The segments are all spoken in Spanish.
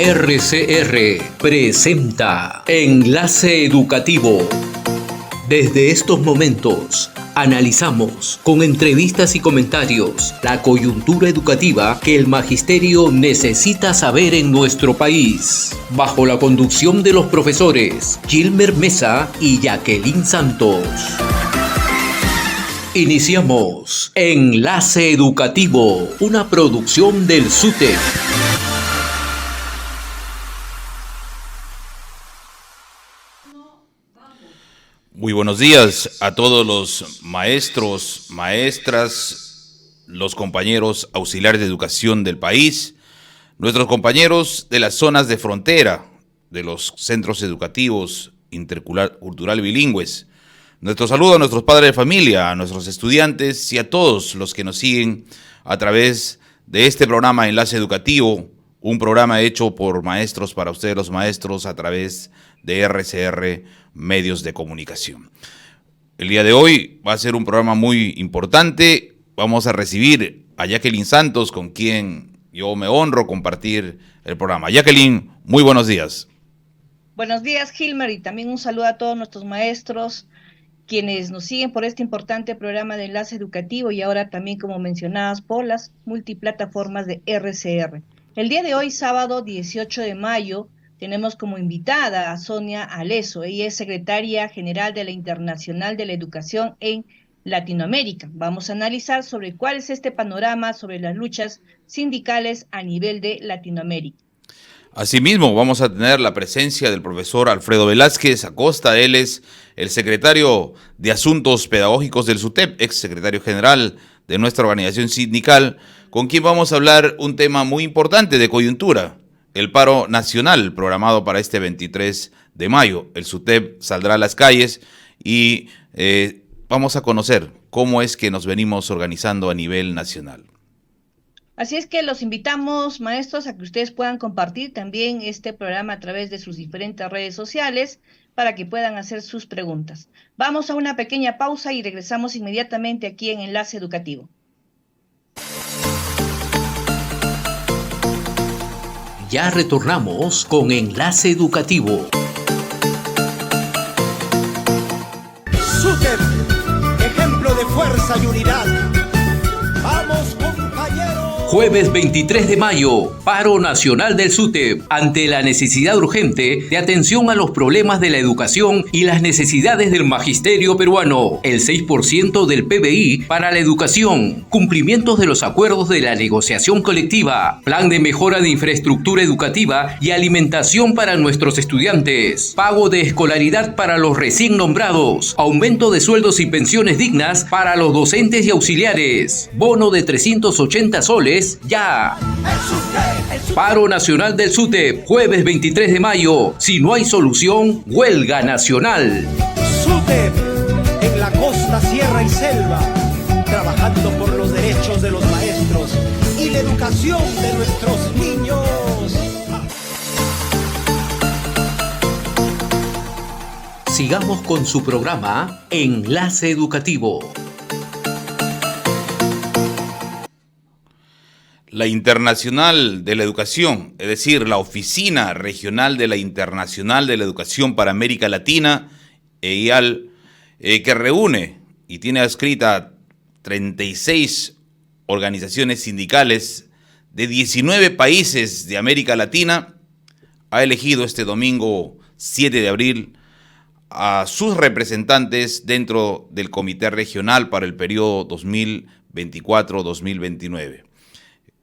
RCR presenta Enlace Educativo. Desde estos momentos analizamos con entrevistas y comentarios la coyuntura educativa que el magisterio necesita saber en nuestro país, bajo la conducción de los profesores Gilmer Mesa y Jacqueline Santos. Iniciamos Enlace Educativo, una producción del SUTEP. Muy buenos días a todos los maestros, maestras, los compañeros auxiliares de educación del país, nuestros compañeros de las zonas de frontera, de los centros educativos intercultural bilingües. Nuestro saludo a nuestros padres de familia, a nuestros estudiantes y a todos los que nos siguen a través de este programa Enlace Educativo, un programa hecho por maestros para ustedes los maestros a través de RCR Medios de Comunicación. El día de hoy va a ser un programa muy importante. Vamos a recibir a Jacqueline Santos, con quien yo me honro compartir el programa. Jacqueline, muy buenos días. Buenos días, Gilmer, y también un saludo a todos nuestros maestros, quienes nos siguen por este importante programa de Enlace Educativo y ahora también, como mencionadas, por las multiplataformas de RCR. El día de hoy, sábado 18 de mayo, tenemos como invitada a Sonia Aleso. Ella es secretaria general de la Internacional de la Educación en Latinoamérica. Vamos a analizar sobre cuál es este panorama sobre las luchas sindicales a nivel de Latinoamérica. Asimismo, vamos a tener la presencia del profesor Alfredo Velázquez Acosta. Él es el secretario de Asuntos Pedagógicos del SUTEP, ex secretario general de nuestra organización sindical, con quien vamos a hablar un tema muy importante de coyuntura, el paro nacional programado para este 23 de mayo. El SUTEP saldrá a las calles y vamos a conocer cómo es que nos venimos organizando a nivel nacional. Así es que los invitamos, maestros, a que ustedes puedan compartir también este programa a través de sus diferentes redes sociales para que puedan hacer sus preguntas. Vamos a una pequeña pausa y regresamos inmediatamente aquí en Enlace Educativo. Ya retornamos con Enlace Educativo. SUTEP, ejemplo de fuerza y unidad. ¡Vamos, compañeros! Jueves 23 de mayo, paro nacional del SUTEP, ante la necesidad urgente de atención a los problemas de la educación y las necesidades del magisterio peruano. El 6% del PBI para la educación, cumplimientos de los acuerdos de la negociación colectiva, plan de mejora de infraestructura educativa y alimentación para nuestros estudiantes, pago de escolaridad para los recién nombrados, aumento de sueldos y pensiones dignas para los docentes y auxiliares, bono de 380 soles ya. Paro nacional del SUTEP, jueves 23 de mayo. Si no hay solución, huelga nacional. SUTEP, en la costa, sierra y selva, trabajando por los derechos de los maestros y la educación de nuestros niños. Sigamos con su programa Enlace Educativo. La Internacional de la Educación, es decir, la Oficina Regional de la Internacional de la Educación para América Latina, EIAL, que reúne y tiene adscrita 36 organizaciones sindicales de 19 países de América Latina, ha elegido este domingo 7 de abril a sus representantes dentro del Comité Regional para el periodo 2024-2029.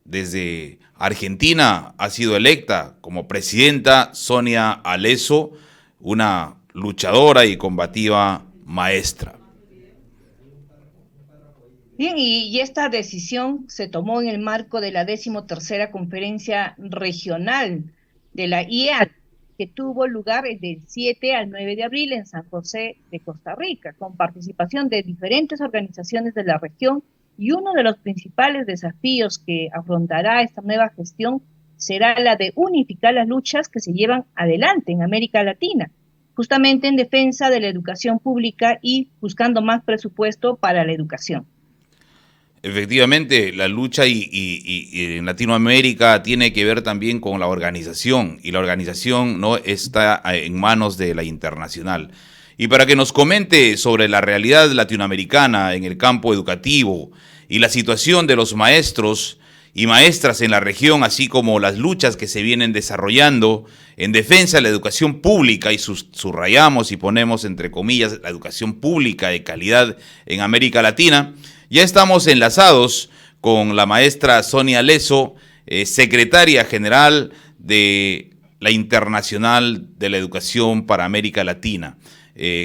Desde Argentina ha sido electa como presidenta Sonia Aleso, una luchadora y combativa maestra. Bien, y esta decisión se tomó en el marco de la 13ª Conferencia Regional de la IEAL, que tuvo lugar del 7 al 9 de abril en San José de Costa Rica, con participación de diferentes organizaciones de la región. Y uno de los principales desafíos que afrontará esta nueva gestión será la de unificar las luchas que se llevan adelante en América Latina, justamente en defensa de la educación pública y buscando más presupuesto para la educación. Efectivamente, la lucha y en Latinoamérica tiene que ver también con la organización, y la organización no está en manos de la internacional. Y para que nos comente sobre la realidad latinoamericana en el campo educativo y la situación de los maestros y maestras en la región, así como las luchas que se vienen desarrollando en defensa de la educación pública, y subrayamos y ponemos entre comillas la educación pública de calidad en América Latina, ya estamos enlazados con la maestra Sonia Leso, secretaria general de la Internacional de la Educación para América Latina,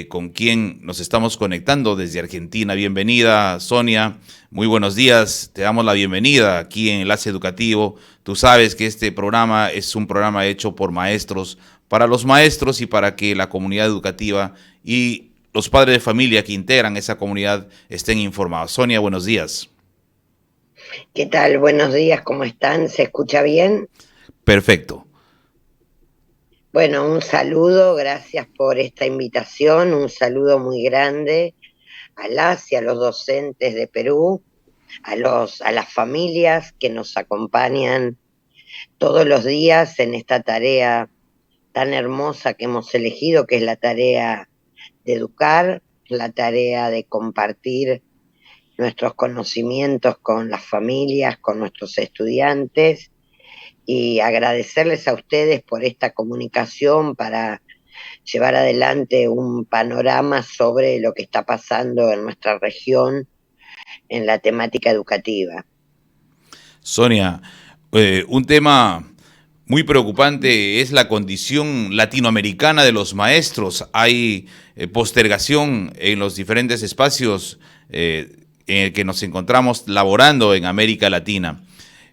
con quien nos estamos conectando desde Argentina. Bienvenida, Sonia. Muy buenos días. Te damos la bienvenida aquí en Enlace Educativo. Tú sabes que este programa es un programa hecho por maestros, para los maestros y para que la comunidad educativa y los padres de familia que integran esa comunidad estén informados. Sonia, buenos días. ¿Qué tal? Buenos días, ¿cómo están? ¿Se escucha bien? Perfecto. Bueno, un saludo, gracias por esta invitación, un saludo muy grande a las y a los docentes de Perú, a las familias que nos acompañan todos los días en esta tarea tan hermosa que hemos elegido, que es la tarea de educar, la tarea de compartir nuestros conocimientos con las familias, con nuestros estudiantes, y agradecerles a ustedes por esta comunicación para llevar adelante un panorama sobre lo que está pasando en nuestra región en la temática educativa. Sonia, un tema muy preocupante es la condición latinoamericana de los maestros. Hay postergación en los diferentes espacios en el que nos encontramos laborando en América Latina.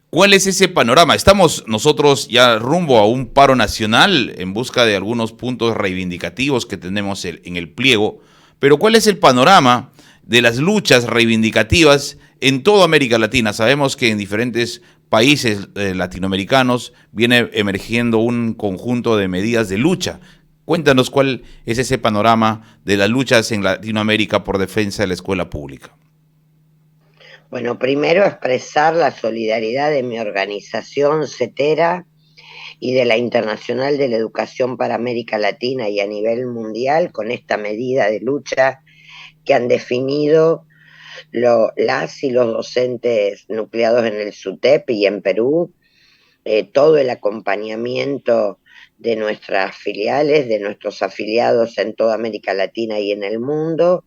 ¿Cuál es ese panorama? Estamos nosotros ya rumbo a un paro nacional en busca de algunos puntos reivindicativos que tenemos en el pliego, pero ¿cuál es el panorama de las luchas reivindicativas en toda América Latina? Sabemos que en diferentes países latinoamericanos viene emergiendo un conjunto de medidas de lucha. Cuéntanos cuál es ese panorama de las luchas en Latinoamérica por defensa de la escuela pública. Bueno, primero expresar la solidaridad de mi organización CETERA y de la Internacional de la Educación para América Latina y a nivel mundial con esta medida de lucha que han definido las y los docentes nucleados en el SUTEP y en Perú, todo el acompañamiento de nuestras filiales, de nuestros afiliados en toda América Latina y en el mundo.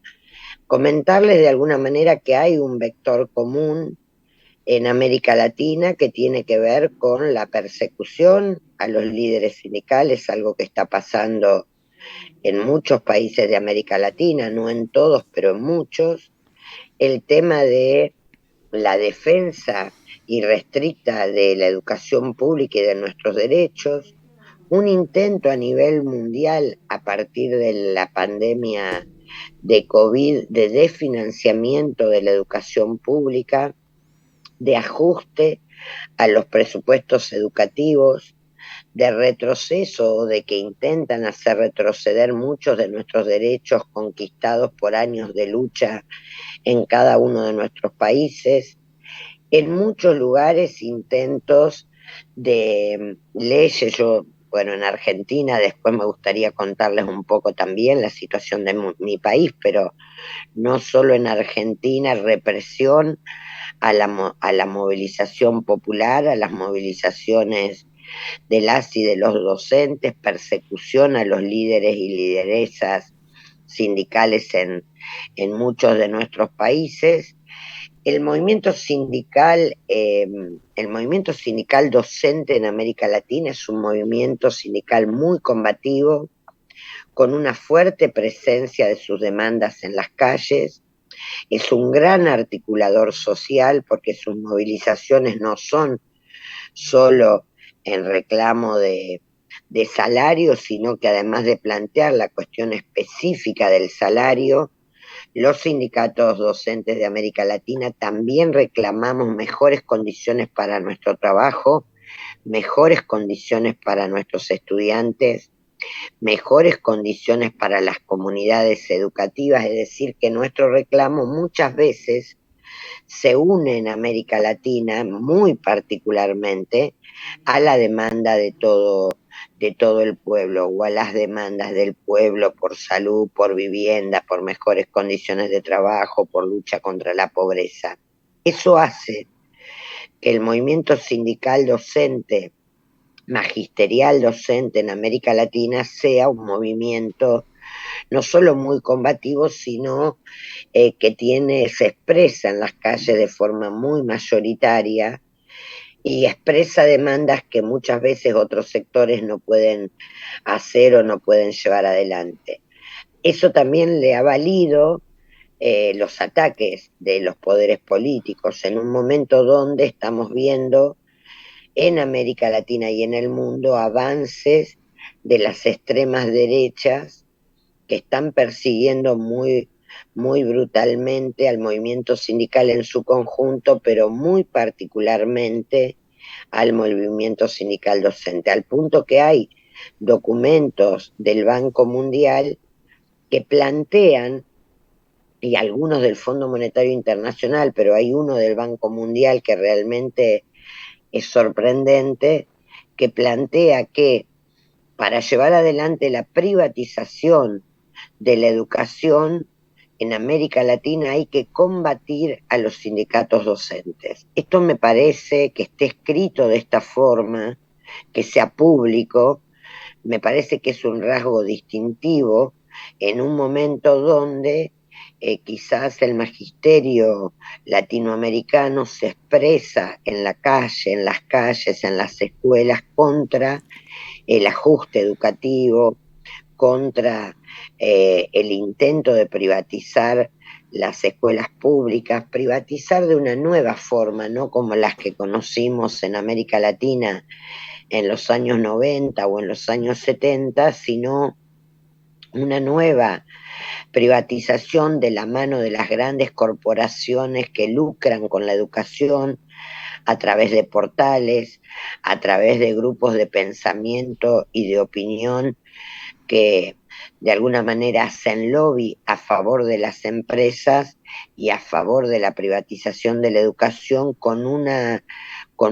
Comentarles de alguna manera que hay un vector común en América Latina que tiene que ver con la persecución a los líderes sindicales, algo que está pasando en muchos países de América Latina, no en todos, pero en muchos. El tema de la defensa irrestricta de la educación pública y de nuestros derechos, un intento a nivel mundial a partir de la pandemia de COVID, de desfinanciamiento de la educación pública, de ajuste a los presupuestos educativos, de retroceso o de que intentan hacer retroceder muchos de nuestros derechos conquistados por años de lucha en cada uno de nuestros países. En muchos lugares intentos de leyes, bueno, en Argentina, después me gustaría contarles un poco también la situación de mi país, pero no solo en Argentina, represión a la movilización popular, a las movilizaciones de las y de los docentes, persecución a los líderes y lideresas sindicales en muchos de nuestros países. El movimiento sindical docente en América Latina es un movimiento sindical muy combativo, con una fuerte presencia de sus demandas en las calles. Es un gran articulador social porque sus movilizaciones no son solo en reclamo de salario, sino que además de plantear la cuestión específica del salario, los sindicatos docentes de América Latina también reclamamos mejores condiciones para nuestro trabajo, mejores condiciones para nuestros estudiantes, mejores condiciones para las comunidades educativas, es decir, que nuestro reclamo muchas veces se une en América Latina muy particularmente a la demanda de todo el pueblo o a las demandas del pueblo por salud, por vivienda, por mejores condiciones de trabajo, por lucha contra la pobreza. Eso hace que el movimiento sindical docente, magisterial docente en América Latina sea un movimiento no solo muy combativo, sino que se expresa en las calles de forma muy mayoritaria y expresa demandas que muchas veces otros sectores no pueden hacer o no pueden llevar adelante. Eso también le ha valido los ataques de los poderes políticos en un momento donde estamos viendo en América Latina y en el mundo avances de las extremas derechas que están persiguiendo muy brutalmente al movimiento sindical en su conjunto, pero muy particularmente al movimiento sindical docente, al punto que hay documentos del Banco Mundial que plantean, y algunos del Fondo Monetario Internacional, pero hay uno del Banco Mundial que realmente es sorprendente, que plantea que para llevar adelante la privatización de la educación en América Latina hay que combatir a los sindicatos docentes. Esto me parece que esté escrito de esta forma, que sea público, me parece que es un rasgo distintivo en un momento donde quizás el magisterio latinoamericano se expresa en la calle, en las calles, en las escuelas contra el ajuste educativo, contra el intento de privatizar las escuelas públicas, privatizar de una nueva forma, no como las que conocimos en América Latina en los años 90 o en los años 70, sino una nueva privatización de la mano de las grandes corporaciones que lucran con la educación a través de portales, a través de grupos de pensamiento y de opinión que de alguna manera hacen lobby a favor de las empresas y a favor de la privatización de la educación con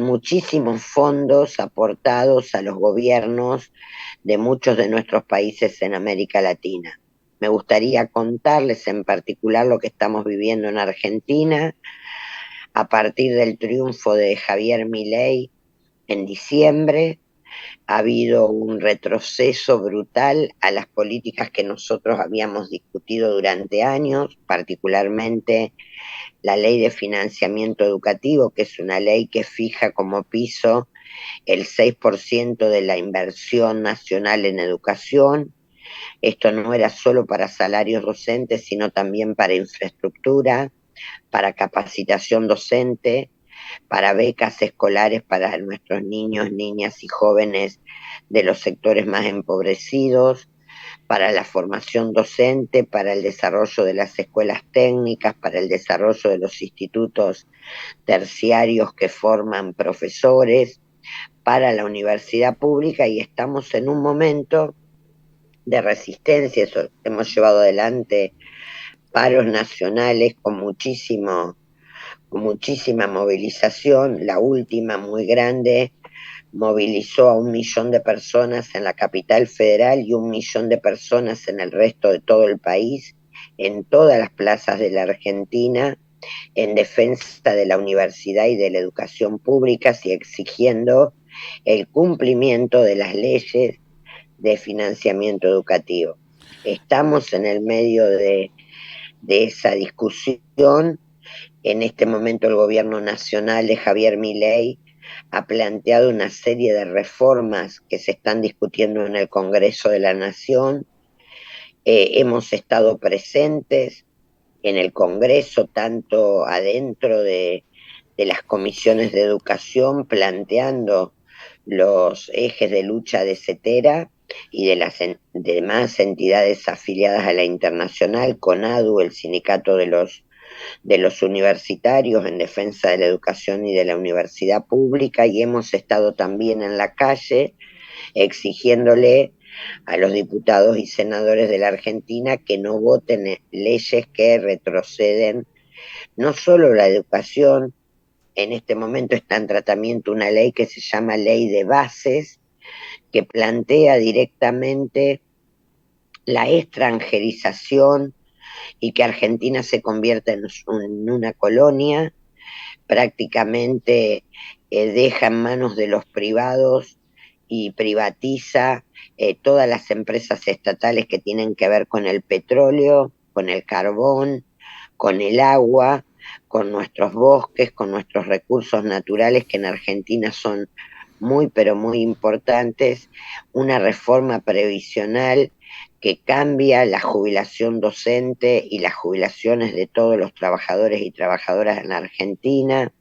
muchísimos fondos aportados a los gobiernos de muchos de nuestros países en América Latina. Me gustaría contarles en particular lo que estamos viviendo en Argentina a partir del triunfo de Javier Milei en diciembre. Ha habido un retroceso brutal a las políticas que nosotros habíamos discutido durante años, particularmente la ley de financiamiento educativo, que es una ley que fija como piso el 6% de la inversión nacional en educación. Esto no era solo para salarios docentes, sino también para infraestructura, para capacitación docente, para becas escolares para nuestros niños, niñas y jóvenes de los sectores más empobrecidos, para la formación docente, para el desarrollo de las escuelas técnicas, para el desarrollo de los institutos terciarios que forman profesores, para la universidad pública, y estamos en un momento de resistencia. Hemos llevado adelante paros nacionales con muchísima movilización. La última, muy grande, movilizó a 1 millón de personas en la capital federal y 1 millón de personas en el resto de todo el país, en todas las plazas de la Argentina, en defensa de la universidad y de la educación pública y exigiendo el cumplimiento de las leyes de financiamiento educativo. Estamos en el medio de esa discusión. En este momento el gobierno nacional de Javier Milei ha planteado una serie de reformas que se están discutiendo en el Congreso de la Nación. Hemos estado presentes en el Congreso, tanto adentro de las comisiones de educación, planteando los ejes de lucha de CETERA y de las demás entidades afiliadas a la internacional, CONADU, el sindicato de los universitarios en defensa de la educación y de la universidad pública, y hemos estado también en la calle exigiéndole a los diputados y senadores de la Argentina que no voten leyes que retroceden no solo la educación. En este momento está en tratamiento una ley que se llama Ley de Bases, que plantea directamente la extranjerización y que Argentina se convierta en una colonia, prácticamente deja en manos de los privados y privatiza todas las empresas estatales que tienen que ver con el petróleo, con el carbón, con el agua, con nuestros bosques, con nuestros recursos naturales que en Argentina son muy, pero muy importantes, una reforma previsional que cambia la jubilación docente y las jubilaciones de todos los trabajadores y trabajadoras en Argentina,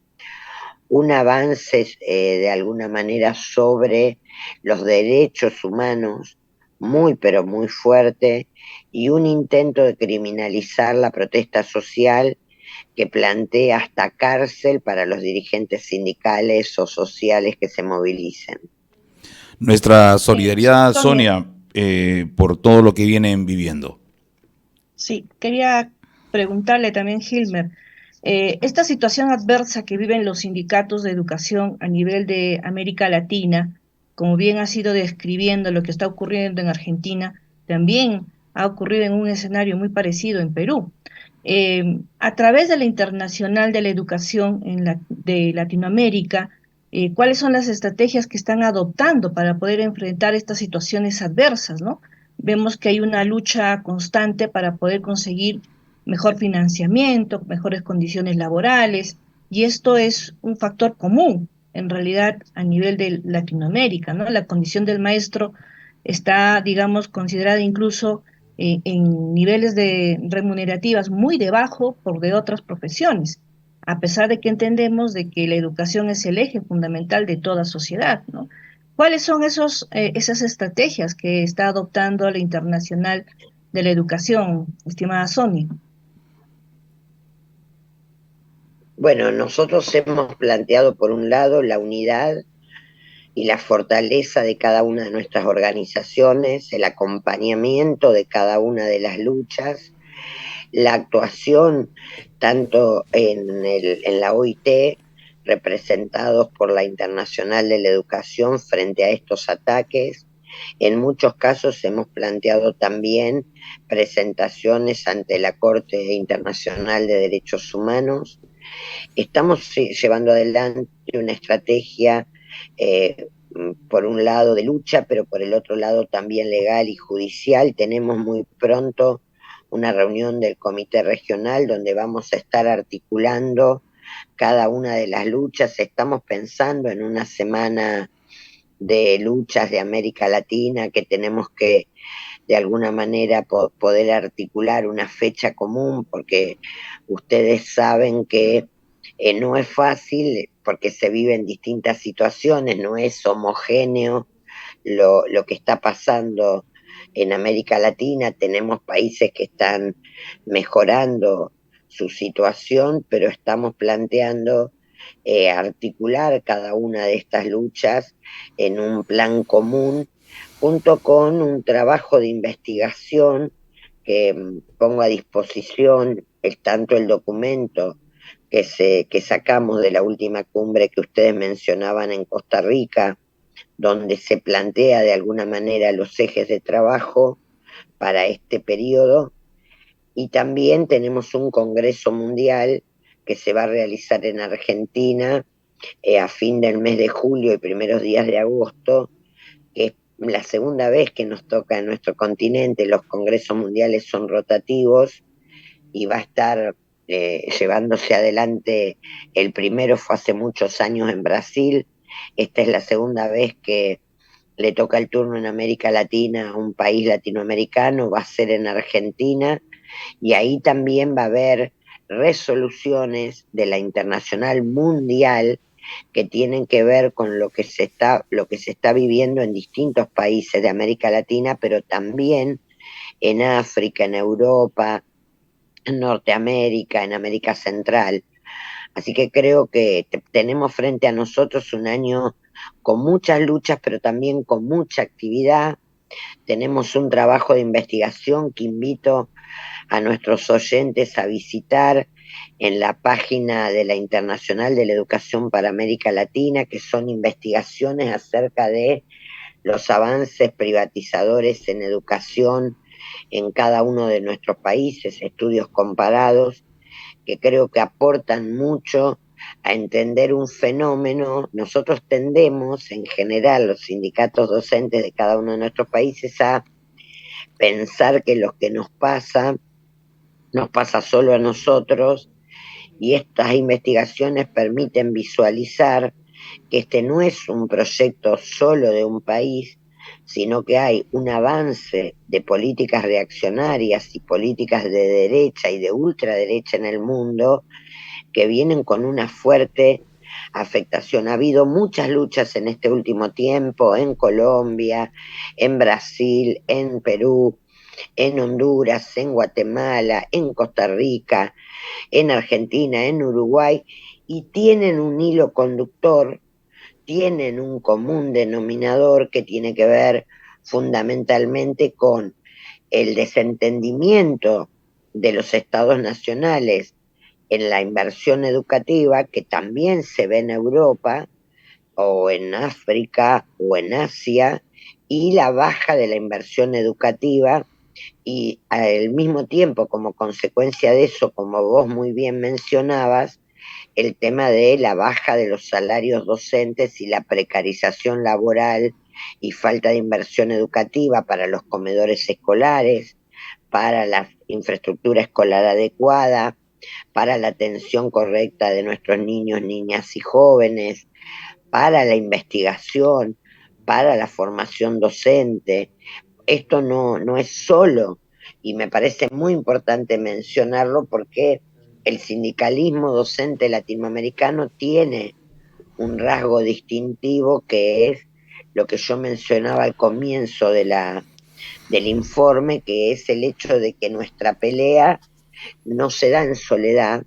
un avance de alguna manera sobre los derechos humanos muy pero muy fuerte y un intento de criminalizar la protesta social que plantea hasta cárcel para los dirigentes sindicales o sociales que se movilicen. Nuestra solidaridad, Sonia. Sonia, por todo lo que vienen viviendo. Sí, quería preguntarle también, Hilmer, esta situación adversa que viven los sindicatos de educación a nivel de América Latina, como bien ha sido describiendo lo que está ocurriendo en Argentina, también ha ocurrido en un escenario muy parecido en Perú. A través de la Internacional de la Educación de Latinoamérica, ¿cuáles son las estrategias que están adoptando para poder enfrentar estas situaciones adversas, ¿no? Vemos que hay una lucha constante para poder conseguir mejor financiamiento, mejores condiciones laborales, y esto es un factor común, en realidad, a nivel de Latinoamérica, ¿no? La condición del maestro está, digamos, considerada incluso en niveles de remunerativas muy debajo por de otras profesiones, a pesar de que entendemos de que la educación es el eje fundamental de toda sociedad, ¿no? ¿Cuáles son esas estrategias que está adoptando la Internacional de la Educación, estimada Sonia? Bueno, nosotros hemos planteado por un lado la unidad y la fortaleza de cada una de nuestras organizaciones, el acompañamiento de cada una de las luchas, la actuación tanto en la OIT, representados por la Internacional de la Educación frente a estos ataques. En muchos casos hemos planteado también presentaciones ante la Corte Internacional de Derechos Humanos. Estamos llevando adelante una estrategia, por un lado de lucha, pero por el otro lado también legal y judicial. Tenemos muy pronto una reunión del Comité Regional donde vamos a estar articulando cada una de las luchas. Estamos pensando en una semana de luchas de América Latina que tenemos que de alguna manera poder articular una fecha común, porque ustedes saben que no es fácil porque se viven distintas situaciones, no es homogéneo lo que está pasando en América Latina. Tenemos países que están mejorando su situación, pero estamos planteando articular cada una de estas luchas en un plan común, junto con un trabajo de investigación que pongo a disposición, tanto el documento que sacamos de la última cumbre que ustedes mencionaban en Costa Rica, donde se plantea de alguna manera los ejes de trabajo para este periodo, y también tenemos un congreso mundial que se va a realizar en Argentina a fin del mes de julio y primeros días de agosto, que es la segunda vez que nos toca en nuestro continente. Los congresos mundiales son rotativos y va a estar llevándose adelante. El primero fue hace muchos años en Brasil. Esta es la segunda vez que le toca el turno en América Latina a un país latinoamericano, va a ser en Argentina, y ahí también va a haber resoluciones de la Internacional Mundial que tienen que ver con lo que se está viviendo en distintos países de América Latina, pero también en África, en Europa, en Norteamérica, en América Central. Así que creo que tenemos frente a nosotros un año con muchas luchas, pero también con mucha actividad. Tenemos un trabajo de investigación que invito a nuestros oyentes a visitar en la página de la Internacional de la Educación para América Latina, que son investigaciones acerca de los avances privatizadores en educación en cada uno de nuestros países, estudios comparados, que creo que aportan mucho a entender un fenómeno. Nosotros tendemos, en general, los sindicatos docentes de cada uno de nuestros países, a pensar que lo que nos pasa solo a nosotros, y estas investigaciones permiten visualizar que este no es un proyecto solo de un país, sino que hay un avance de políticas reaccionarias y políticas de derecha y de ultraderecha en el mundo que vienen con una fuerte afectación. Ha habido muchas luchas en este último tiempo en Colombia, en Brasil, en Perú, en Honduras, en Guatemala, en Costa Rica, en Argentina, en Uruguay, y tienen un hilo conductor, tienen un común denominador que tiene que ver fundamentalmente con el desentendimiento de los estados nacionales en la inversión educativa, que también se ve en Europa o en África o en Asia, y la baja de la inversión educativa, y al mismo tiempo, como consecuencia de eso, como vos muy bien mencionabas, el tema de la baja de los salarios docentes y la precarización laboral y falta de inversión educativa para los comedores escolares, para la infraestructura escolar adecuada, para la atención correcta de nuestros niños, niñas y jóvenes, para la investigación, para la formación docente. Esto no es solo, y me parece muy importante mencionarlo, porque el sindicalismo docente latinoamericano tiene un rasgo distintivo, que es lo que yo mencionaba al comienzo del informe, que es el hecho de que nuestra pelea no se da en soledad,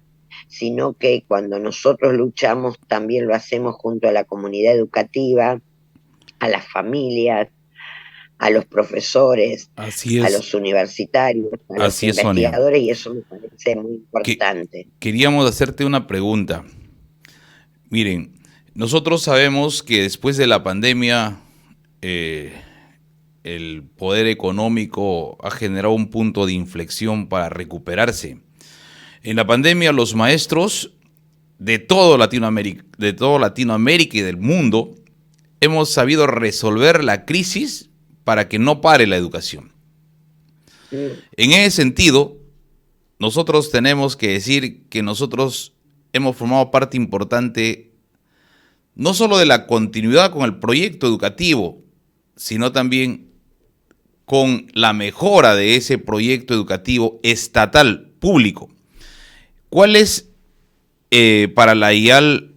sino que cuando nosotros luchamos también lo hacemos junto a la comunidad educativa, a las familias, a los profesores, Así a es, los universitarios, a los así es, Sonia. investigadores, y eso me parece muy Que, importante. queríamos hacerte una pregunta. Miren, nosotros sabemos que después de la pandemia, eh, el poder económico ha generado un punto de inflexión para recuperarse. En la pandemia, los maestros de todo Latinoamérica y del mundo hemos sabido resolver la crisis para que no pare la educación. En ese sentido, nosotros tenemos que decir que nosotros hemos formado parte importante no solo de la continuidad con el proyecto educativo, sino también con la mejora de ese proyecto educativo estatal, público. ¿Cuál es para la IAL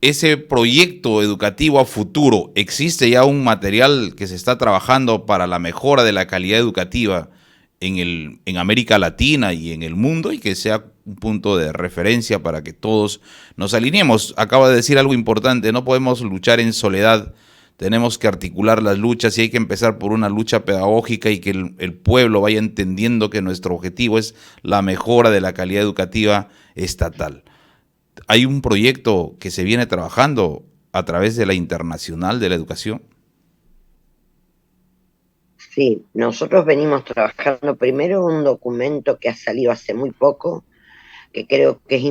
ese proyecto educativo a futuro? ¿Existe ya un material que se está trabajando para la mejora de la calidad educativa en América Latina y en el mundo, y que sea un punto de referencia para que todos nos alineemos? Acaba de decir algo importante: no podemos luchar en soledad, tenemos que articular las luchas, y hay que empezar por una lucha pedagógica, y que el pueblo vaya entendiendo que nuestro objetivo es la mejora de la calidad educativa estatal. Hay un proyecto que se viene trabajando a través de la Internacional de la Educación. Sí, nosotros venimos trabajando primero un documento que ha salido hace muy poco, que creo que es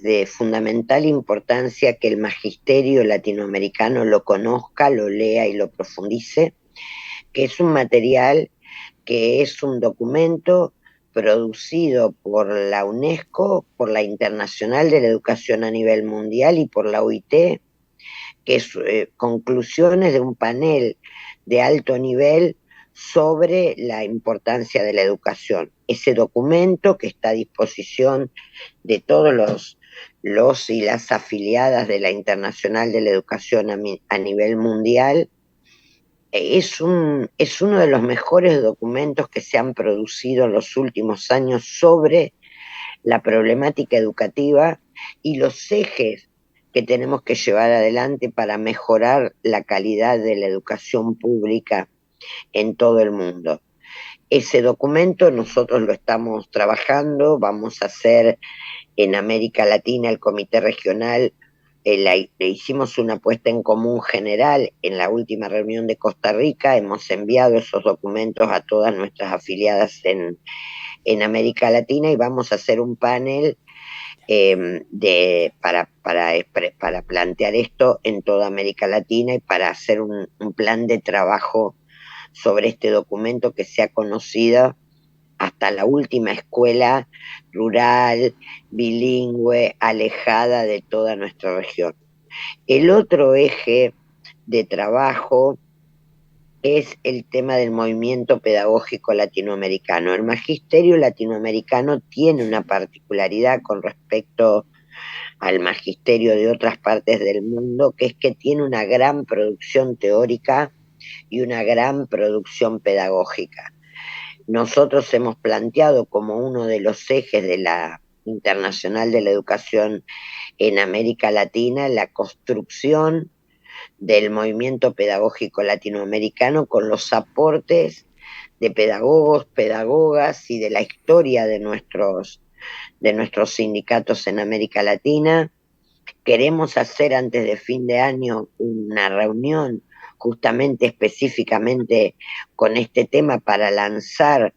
de fundamental importancia que el magisterio latinoamericano lo conozca, lo lea y lo profundice, que es un material, que es un documento producido por la UNESCO, por la Internacional de la Educación a nivel mundial y por la OIT, que es conclusiones de un panel de alto nivel sobre la importancia de la educación. Ese documento, que está a disposición de todos los y las afiliadas de la Internacional de la Educación a nivel mundial, es uno de los mejores documentos que se han producido en los últimos años sobre la problemática educativa y los ejes que tenemos que llevar adelante para mejorar la calidad de la educación pública en todo el mundo. Ese documento nosotros lo estamos trabajando, vamos a hacer en América Latina el Comité Regional, le hicimos una puesta en común general en la última reunión de Costa Rica, hemos enviado esos documentos a todas nuestras afiliadas en América Latina y vamos a hacer un panel para plantear esto en toda América Latina y para hacer un plan de trabajo sobre este documento que sea conocido hasta la última escuela rural, bilingüe, alejada de toda nuestra región. El otro eje de trabajo es el tema del movimiento pedagógico latinoamericano. El magisterio latinoamericano tiene una particularidad con respecto al magisterio de otras partes del mundo, que es que tiene una gran producción teórica y una gran producción pedagógica. Nosotros hemos planteado como uno de los ejes de la Internacional de la Educación en América Latina la construcción del movimiento pedagógico latinoamericano con los aportes de pedagogos, pedagogas y de la historia de nuestros sindicatos en América Latina. Queremos hacer antes de fin de año una reunión justamente específicamente con este tema para lanzar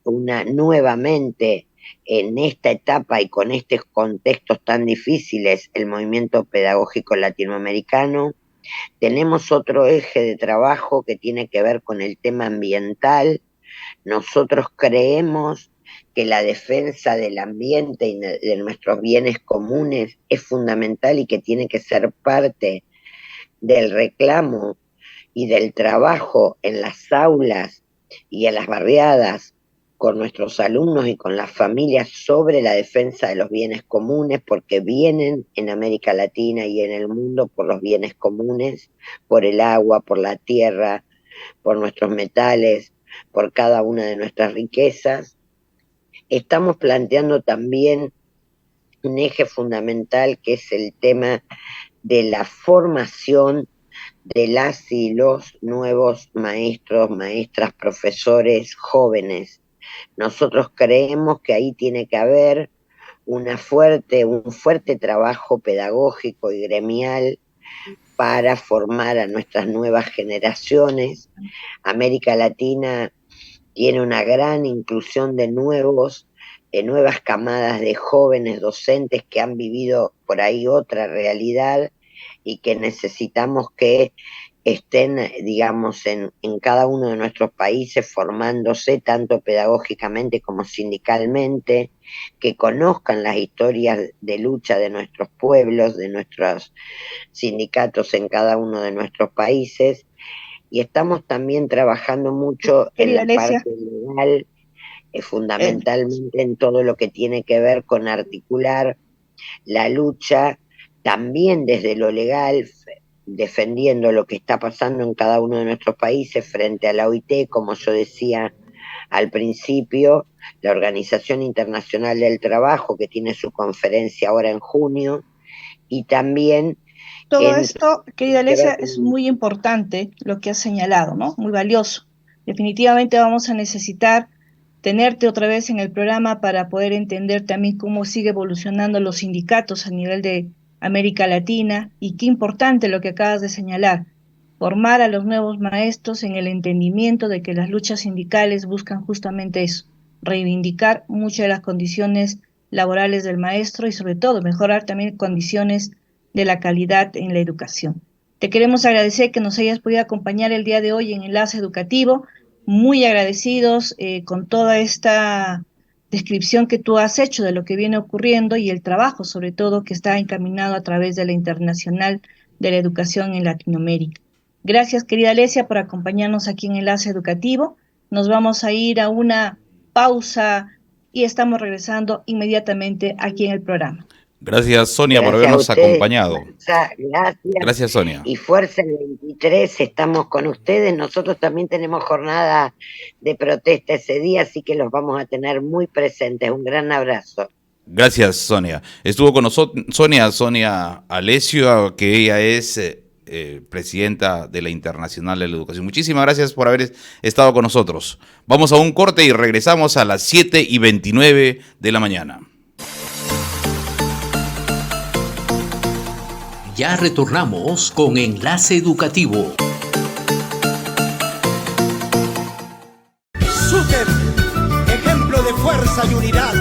nuevamente en esta etapa y con estos contextos tan difíciles el movimiento pedagógico latinoamericano. Tenemos otro eje de trabajo que tiene que ver con el tema ambiental. Nosotros creemos que la defensa del ambiente y de nuestros bienes comunes es fundamental y que tiene que ser parte del reclamo y del trabajo en las aulas y en las barriadas con nuestros alumnos y con las familias sobre la defensa de los bienes comunes, porque vienen en América Latina y en el mundo por los bienes comunes, por el agua, por la tierra, por nuestros metales, por cada una de nuestras riquezas. Estamos planteando también un eje fundamental que es el tema de la formación de las y los nuevos maestros, maestras, profesores jóvenes. Nosotros creemos que ahí tiene que haber un fuerte trabajo pedagógico y gremial para formar a nuestras nuevas generaciones. América Latina tiene una gran inclusión de nuevas camadas de jóvenes docentes que han vivido por ahí otra realidad y que necesitamos que estén, digamos, en cada uno de nuestros países formándose tanto pedagógicamente como sindicalmente, que conozcan las historias de lucha de nuestros pueblos, de nuestros sindicatos en cada uno de nuestros países, y estamos también trabajando mucho en la parte legal, fundamentalmente en todo lo que tiene que ver con articular la lucha también desde lo legal, defendiendo lo que está pasando en cada uno de nuestros países frente a la OIT, como yo decía al principio, la Organización Internacional del Trabajo, que tiene su conferencia ahora en junio, y también... Todo esto, querida Alesia, es muy importante lo que has señalado, ¿no? Muy valioso. Definitivamente vamos a necesitar tenerte otra vez en el programa para poder entender también cómo sigue evolucionando los sindicatos a nivel de América Latina y qué importante lo que acabas de señalar, formar a los nuevos maestros en el entendimiento de que las luchas sindicales buscan justamente eso, reivindicar muchas de las condiciones laborales del maestro y sobre todo mejorar también condiciones de la calidad en la educación. Te queremos agradecer que nos hayas podido acompañar el día de hoy en Enlace Educativo, muy agradecidos con toda esta descripción que tú has hecho de lo que viene ocurriendo y el trabajo sobre todo que está encaminado a través de la Internacional de la Educación en Latinoamérica. Gracias, querida Alesia, por acompañarnos aquí en Enlace Educativo. Nos vamos a ir a una pausa y estamos regresando inmediatamente aquí en el programa. Gracias, Sonia, por habernos acompañado. Gracias, Sonia. Y fuerza el 23, estamos con ustedes. Nosotros también tenemos jornada de protesta ese día, así que los vamos a tener muy presentes. Un gran abrazo. Gracias, Sonia. Estuvo con nosotros Sonia Alessio, que ella es presidenta de la Internacional de la Educación. Muchísimas gracias por haber estado con nosotros. Vamos a un corte y regresamos a las 7:29 de la mañana. Ya retornamos con Enlace Educativo. SUTEP, ejemplo de fuerza y unidad.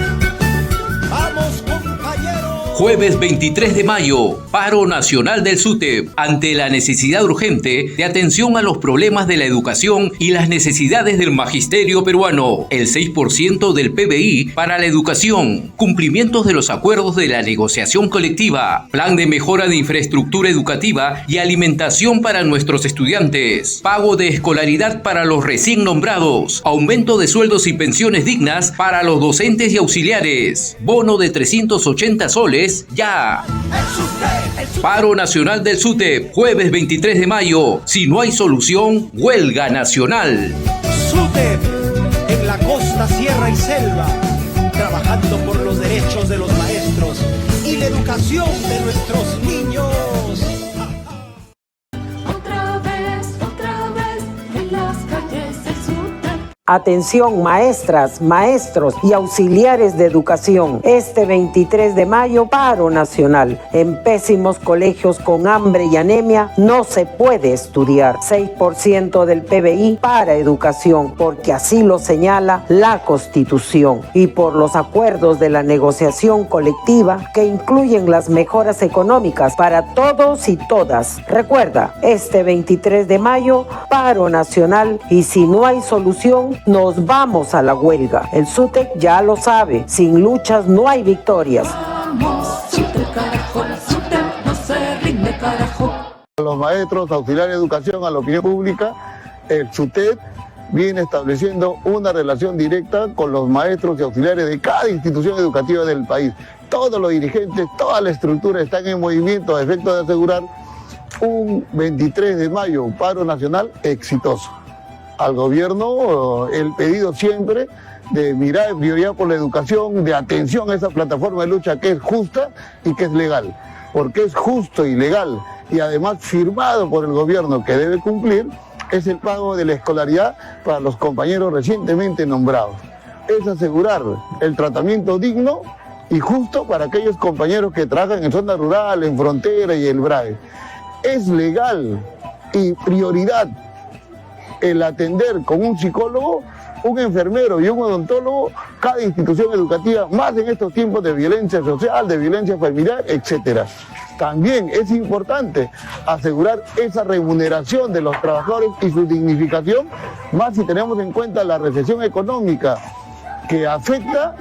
¡Vamos, compañeros! Jueves 23 de mayo, paro nacional del SUTEP, ante la necesidad urgente de atención a los problemas de la educación y las necesidades del magisterio peruano. El 6% del PBI para la educación, cumplimientos de los acuerdos de la negociación colectiva, plan de mejora de infraestructura educativa y alimentación para nuestros estudiantes, pago de escolaridad para los recién nombrados, aumento de sueldos y pensiones dignas para los docentes y auxiliares, bono de 380 soles ya. Paro nacional del SUTEP, jueves 23 de mayo. Si no hay solución, huelga nacional. SUTEP, en la costa, sierra y selva, trabajando por los derechos de los maestros y la educación de nuestros niños. Otra vez, en las calles del SUTEP. Atención maestras, maestros y auxiliares de educación. Este 23 de mayo, paro nacional. En pésimos colegios con hambre y anemia no se puede estudiar. 6% del PBI para educación, porque así lo señala la Constitución. Y por los acuerdos de la negociación colectiva que incluyen las mejoras económicas para todos y todas. Recuerda, este 23 de mayo, paro nacional, y si no hay solución, nos vamos a la huelga. El SUTEP ya lo sabe, sin luchas no hay victorias. Vamos, SUTEP, carajo, la SUTEP no se rinde, carajo. A los maestros, auxiliares de educación, a la opinión pública, el SUTEP viene estableciendo una relación directa con los maestros y auxiliares de cada institución educativa del país. Todos los dirigentes, toda la estructura están en movimiento a efecto de asegurar un 23 de mayo, paro nacional exitoso. Al gobierno el pedido siempre de mirar prioridad por la educación, de atención a esa plataforma de lucha que es justa y que es legal, porque es justo y legal y además firmado por el gobierno que debe cumplir, es el pago de la escolaridad para los compañeros recientemente nombrados. Es asegurar el tratamiento digno y justo para aquellos compañeros que trabajan en zona rural, en frontera y el BRAE. Es legal y prioridad el atender con un psicólogo, un enfermero y un odontólogo cada institución educativa, más en estos tiempos de violencia social, de violencia familiar, etc. También es importante asegurar esa remuneración de los trabajadores y su dignificación, más si tenemos en cuenta la recesión económica que afecta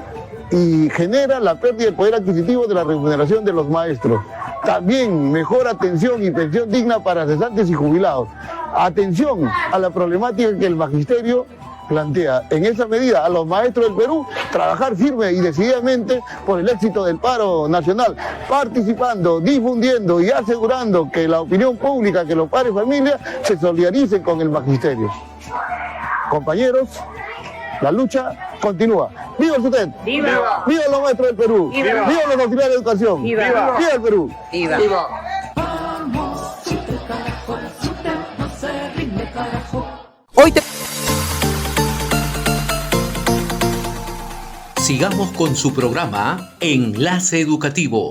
y genera la pérdida del poder adquisitivo de la remuneración de los maestros. También mejor atención y pensión digna para cesantes y jubilados. Atención a la problemática que el magisterio plantea. En esa medida, a los maestros del Perú, trabajar firme y decididamente por el éxito del paro nacional, participando, difundiendo y asegurando que la opinión pública, que los padres de familia se solidaricen con el magisterio. Compañeros, la lucha continúa. ¡Viva el SUTEP! ¡Viva! ¡Viva los maestros del Perú! ¡Viva! ¡Viva los auxiliares de educación! ¡Viva! ¡Viva el Perú! ¡Viva! ¡Viva! Vamos, SUTEP, carajo, la SUTEP no se rinde, carajo. Hoy te... Sigamos con su programa Enlace Educativo.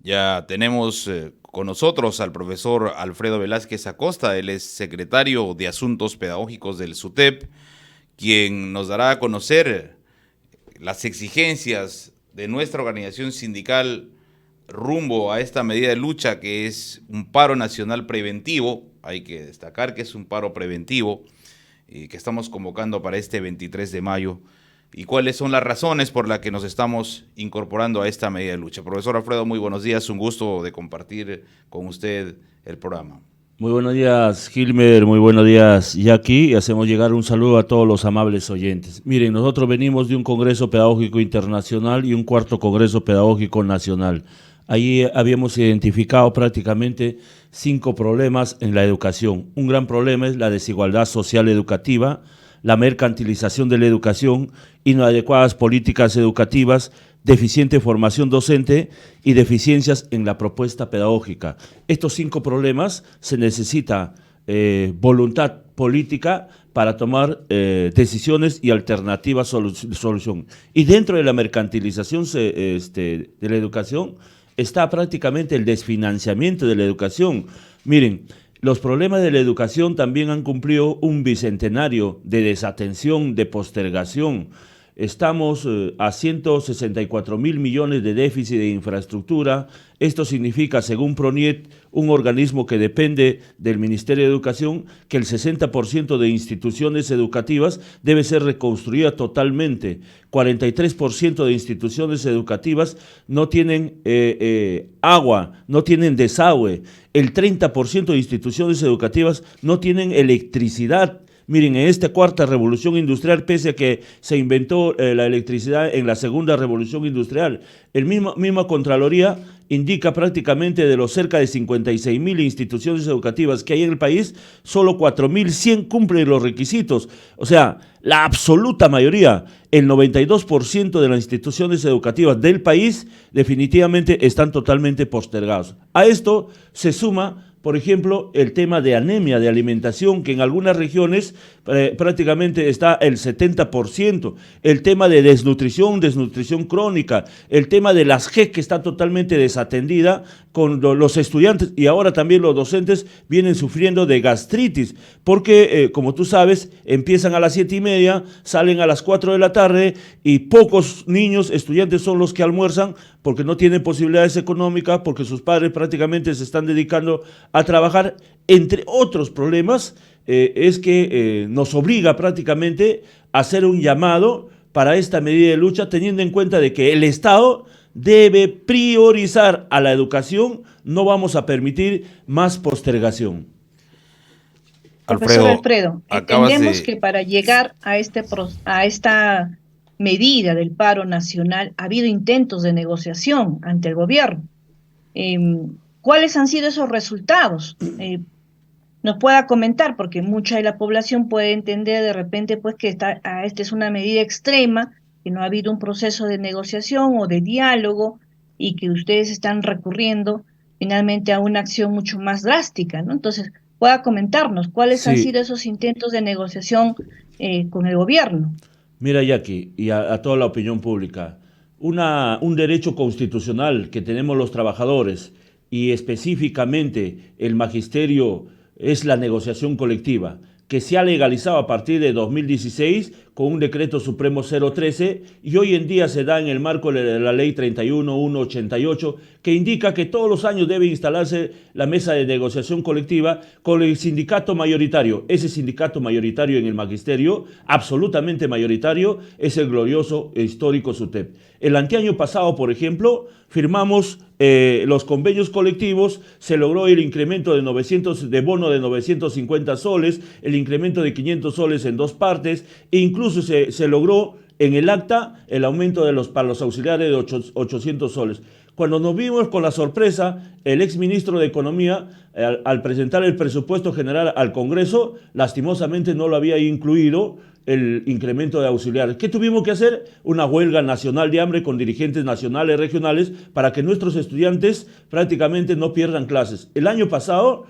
Ya tenemos con nosotros al profesor Alfredo Velázquez Acosta. Él es secretario de Asuntos Pedagógicos del SUTEP, quien nos dará a conocer las exigencias de nuestra organización sindical rumbo a esta medida de lucha, que es un paro nacional preventivo. Hay que destacar que es un paro preventivo y que estamos convocando para este 23 de mayo. ¿Y cuáles son las razones por las que nos estamos incorporando a esta medida de lucha? Profesor Alfredo, muy buenos días. Un gusto de compartir con usted el programa. Muy buenos días, Gilmer. Muy buenos días, Jackie. Y hacemos llegar un saludo a todos los amables oyentes. Miren, nosotros venimos de un Congreso Pedagógico Internacional y un cuarto Congreso Pedagógico Nacional. Ahí habíamos identificado prácticamente 5 problemas en la educación. Un gran problema es la desigualdad social educativa, la mercantilización de la educación, inadecuadas políticas educativas, deficiente formación docente y deficiencias en la propuesta pedagógica. Estos 5 problemas se necesita voluntad política para tomar decisiones y alternativas solución. Y dentro de la mercantilización de la educación está prácticamente el desfinanciamiento de la educación. Miren, los problemas de la educación también han cumplido un bicentenario de desatención, de postergación. Estamos a 164.000 millones de déficit de infraestructura. Esto significa, según PRONIET, un organismo que depende del Ministerio de Educación, que el 60% de instituciones educativas debe ser reconstruida totalmente. 43% de instituciones educativas no tienen agua, no tienen desagüe. El 30% de instituciones educativas no tienen electricidad. Miren, en esta cuarta revolución industrial, pese a que se inventó la electricidad en la segunda revolución industrial, el misma Contraloría indica prácticamente de los cerca de 56.000 instituciones educativas que hay en el país, solo 4.100 cumplen los requisitos. O sea, la absoluta mayoría, el 92% de las instituciones educativas del país definitivamente están totalmente postergados. A esto se suma, por ejemplo, el tema de anemia, de alimentación, que en algunas regiones prácticamente está el 70%. El tema de desnutrición crónica. El tema de las GEC, que está totalmente desatendida con los estudiantes, y ahora también los docentes vienen sufriendo de gastritis, porque, como tú sabes, empiezan a las 7:30, salen a las 4 de la tarde, y pocos niños, estudiantes son los que almuerzan, porque no tienen posibilidades económicas, porque sus padres prácticamente se están dedicando a trabajar. Entre otros problemas, es que nos obliga prácticamente a hacer un llamado para esta medida de lucha, teniendo en cuenta de que el Estado debe priorizar a la educación. No vamos a permitir más postergación. Profesor Alfredo, entendemos que para llegar a esta medida del paro nacional ha habido intentos de negociación ante el gobierno. ¿Cuáles han sido esos resultados? Nos pueda comentar, porque mucha de la población puede entender de repente pues que esta es una medida extrema, que no ha habido un proceso de negociación o de diálogo y que ustedes están recurriendo finalmente a una acción mucho más drástica, ¿no? Entonces, pueda comentarnos cuáles han sido esos intentos de negociación con el gobierno. Mira, Jackie, y a toda la opinión pública, un derecho constitucional que tenemos los trabajadores y específicamente el magisterio es la negociación colectiva, que se ha legalizado a partir de 2016 con un decreto supremo 013 y hoy en día se da en el marco de la ley 31.188, que indica que todos los años debe instalarse la mesa de negociación colectiva con el sindicato mayoritario. Ese sindicato mayoritario en el magisterio, absolutamente mayoritario, es el glorioso e histórico SUTEP. El anteaño pasado, por ejemplo, firmamos los convenios colectivos, se logró el incremento de bono de 950 soles, el incremento de 500 soles en 2 partes, e incluso se logró en el acta el aumento para los auxiliares de 800 soles. Cuando nos vimos con la sorpresa, el exministro de Economía, al presentar el presupuesto general al Congreso, lastimosamente no lo había incluido el incremento de auxiliares. ¿Qué tuvimos que hacer? Una huelga nacional de hambre con dirigentes nacionales, regionales, para que nuestros estudiantes prácticamente no pierdan clases. El año pasado,